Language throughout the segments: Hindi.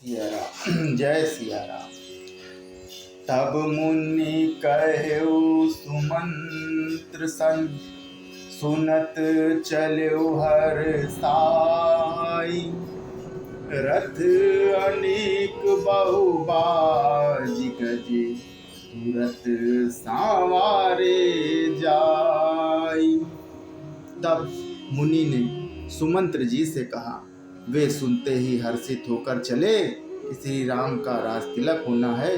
सिया राम। जय सिया राम। तब मुनि कहु सुमंत्र सन, सुनत चलो हर साई। रथ अनेक बहुबाज गजे, तुरत सांवारे जाई। तब मुनि ने सुमंत्र जी से कहा। वे सुनते ही हर्षित होकर चले कि श्री राम का राज तिलक होना है।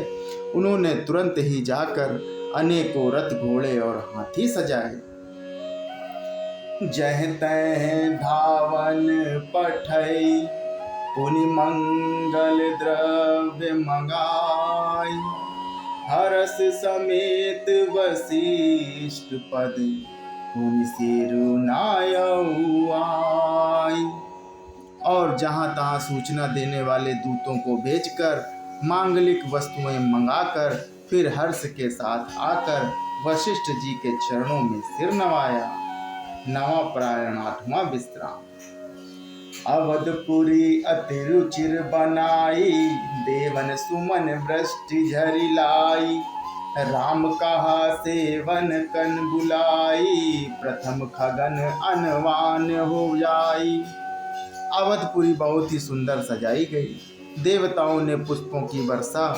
उन्होंने तुरंत ही जाकर अनेकों रथ घोड़े और हाथी सजाए। जह तह धावन पठई, पुनि मंगल द्रव्य मंगाई। हरस समेत वशिष्ठ पद, पुनि सिरुनायऊ आई। और जहाँ तहाँ सूचना देने वाले दूतों को भेजकर मांगलिक वस्तुएं मंगाकर फिर हर्ष के साथ आकर वशिष्ठ जी के चरणों में सिर नवाया। नवा प्रायण 8वां विश्राम। अवधपुरी अति रुचिर बनाई, देवन सुमन वृष्टि झरि लाई। राम कहा सेवन कन बुलाई, प्रथम खगन अनवान हो जाई। अवधपुरी बहुत ही सुंदर सजाई गई। देवताओं ने पुष्पों की वर्षा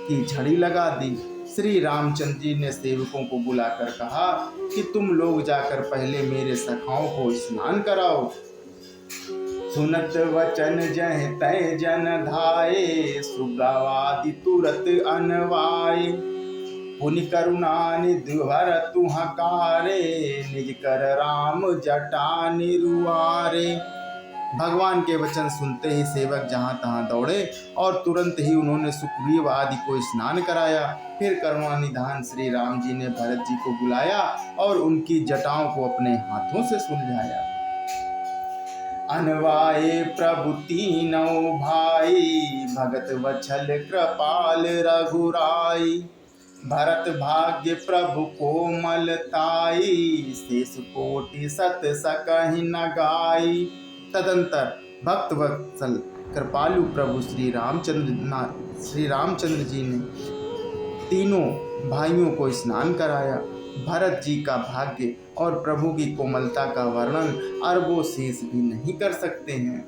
की झड़ी लगा दी। श्री रामचंद्र जी ने सेवकों को बुलाकर कहा कि तुम लोग जाकर पहले मेरे सखाओं को स्नान कराओ। सुनत वचन जह तय जन धाये, सुगवादि तुरत अनवाये। पुनि करुणा निधि भरतु हकारे, निज कर राम जटा निरुआरे। भगवान के वचन सुनते ही सेवक जहाँ तहाँ दौड़े और तुरंत ही उन्होंने सुग्रीव आदि को स्नान कराया। फिर करुणा निधान श्री राम जी ने भरत जी को बुलाया और उनकी जटाओं को अपने हाथों से सुलझाया। अनवाये प्रभु तीनों भाई, भगत वत्सल कृपाल रघुराई। भरत भाग्य प्रभु कोमलताई, शेष कोटि सत सकहि न गाई। तदंतर भक्त वत्सल कृपालु प्रभु श्री रामचंद्र जी ने तीनों भाइयों को स्नान कराया। भरत जी का भाग्य और प्रभु की कोमलता का वर्णन अरबों शेष भी नहीं कर सकते हैं।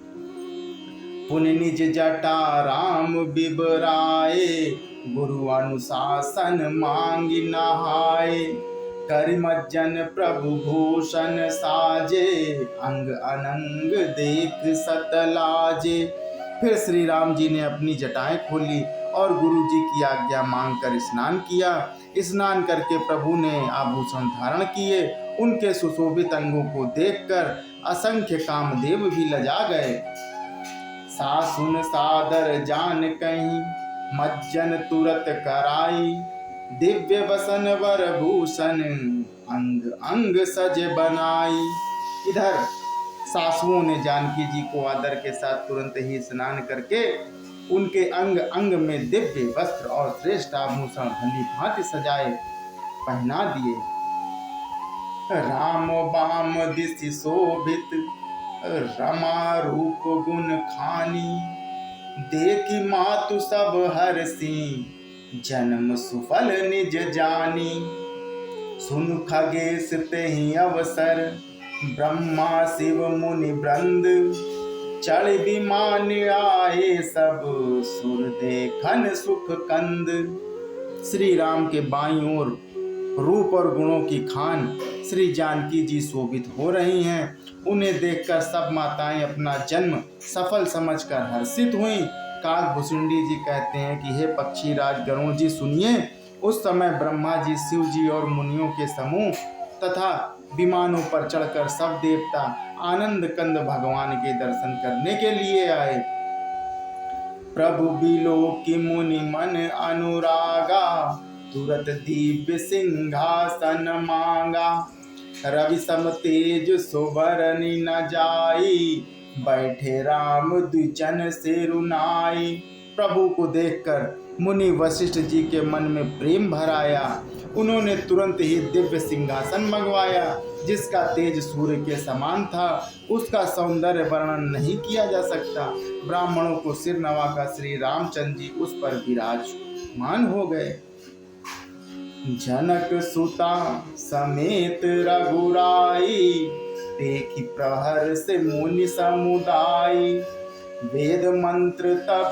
पुनि निज जटा राम बिबराए, गुरु अनुशासन मांगी नहाए। करिमज्जन प्रभु भूषण साजे, अंग अनंग देख सतलाजे। फिर श्री राम जी ने अपनी जटाएं खोली और गुरु जी की आज्ञा मांगकर स्नान किया। स्नान करके प्रभु ने आभूषण धारण किए। उनके सुशोभित अंगों को देखकर असंख्य कामदेव भी लजा गए। सासुन सादर जान कहीं, मज्जन तुरत कराई। दिव्य वसन वर भूषण, अंग अंग सज बनाई। इधर सासुओं ने जानकी जी को आदर के साथ तुरंत ही स्नान करके उनके अंग अंग में दिव्य वस्त्र और श्रेष्ठ आभूषण भली भांति सजाए पहना दिए। राम बाम दिशि शोभित, रमा रूप गुण खानी। देखी मातु सब हर्षी, जन्म सुफल निज जानी। सुन खगेश तेहि अवसर, ब्रह्मा शिव मुनि वृंद। चढ़ विमान आए सब, सुर देखन सुख कंद। श्री राम के बाईं ओर रूप और गुणों की खान श्री जानकी जी शोभित हो रही हैं। उन्हें देखकर सब माताएं अपना जन्म सफल समझकर हर्षित हुईं। काकभूषुंडी जी कहते हैं कि हे पक्षी राज गरुण जी सुनिए। उस समय ब्रह्मा जी, शिव जी और मुनियों के समूह तथा विमानों पर चढ़कर सब देवता आनंद कंद भगवान के दर्शन करने के लिए आए। प्रभु बिलोकि मुनि मन अनुरागा, तुरत दिव्य सिंहासन मांगा। रवि सम तेज सुवरनि न जाई, बैठे राम द्विजन सिरुनाई। प्रभु को देखकर मुनि वशिष्ठ जी के मन में प्रेम भर आया। उन्होंने तुरंत ही दिव्य सिंहासन मंगवाया जिसका तेज सूर्य के समान था। उसका सौंदर्य वर्णन नहीं किया जा सकता। ब्राह्मणों को सिर नवाकर श्री रामचंद्र जी उस पर विराजमान हो गए। जनक सुता समेत रघुराई, देखी प्रहर से मुनि समुदाय। वेद मंत्र तब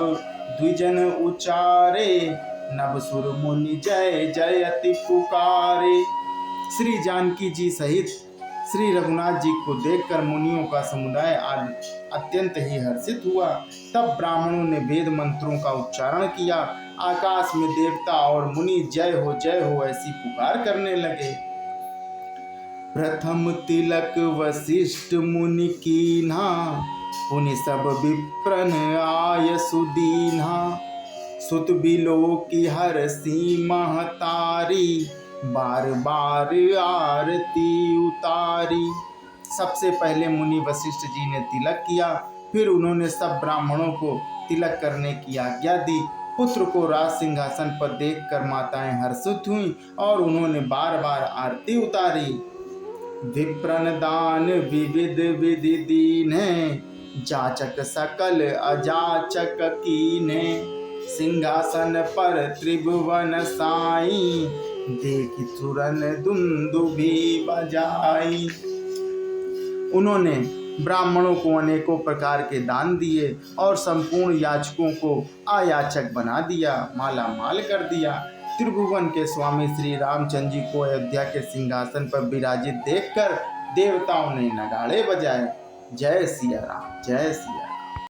द्विजन उचारे, नभ सुर मुनि जय जयति पुकारे। श्री जानकी जी सहित श्री रघुनाथ जी को देखकर मुनियों का समुदाय अत्यंत ही हर्षित हुआ। तब ब्राह्मणों ने वेद मंत्रों का उच्चारण किया। आकाश में देवता और मुनि जय हो ऐसी पुकार करने लगे। प्रथम तिलक वशिष्ठ मुनि कीन्हा, पुनि सब विप्रन आय सुदीन्हा। सुत बिलो की हरसी महतारी, बार बार आरती उतारी। सबसे पहले मुनि वशिष्ठ जी ने तिलक किया, फिर उन्होंने सब ब्राह्मणों को तिलक करने की आज्ञा दी। पुत्र को राज सिंहासन पर देखकर माताएं हर्षित हुईं और उन्होंने बार बार आरती उतारी। विप्रन दान विविध विधि दीन्हे, जाचक सकल अजाचक कीन्हे। सिंहासन पर त्रिभुवन साई, देखी तुरन दुंदुभी बजाई। उन्होंने ब्राह्मणों को अनेकों प्रकार के दान दिए और संपूर्ण याचकों को अयाचक बना दिया, माला माल कर दिया। त्रिभुवन के स्वामी श्री रामचंद्र जी को अयोध्या के सिंहासन पर विराजित देखकर देवताओं ने नगाड़े बजाए। जय सिया राम, जय सिया।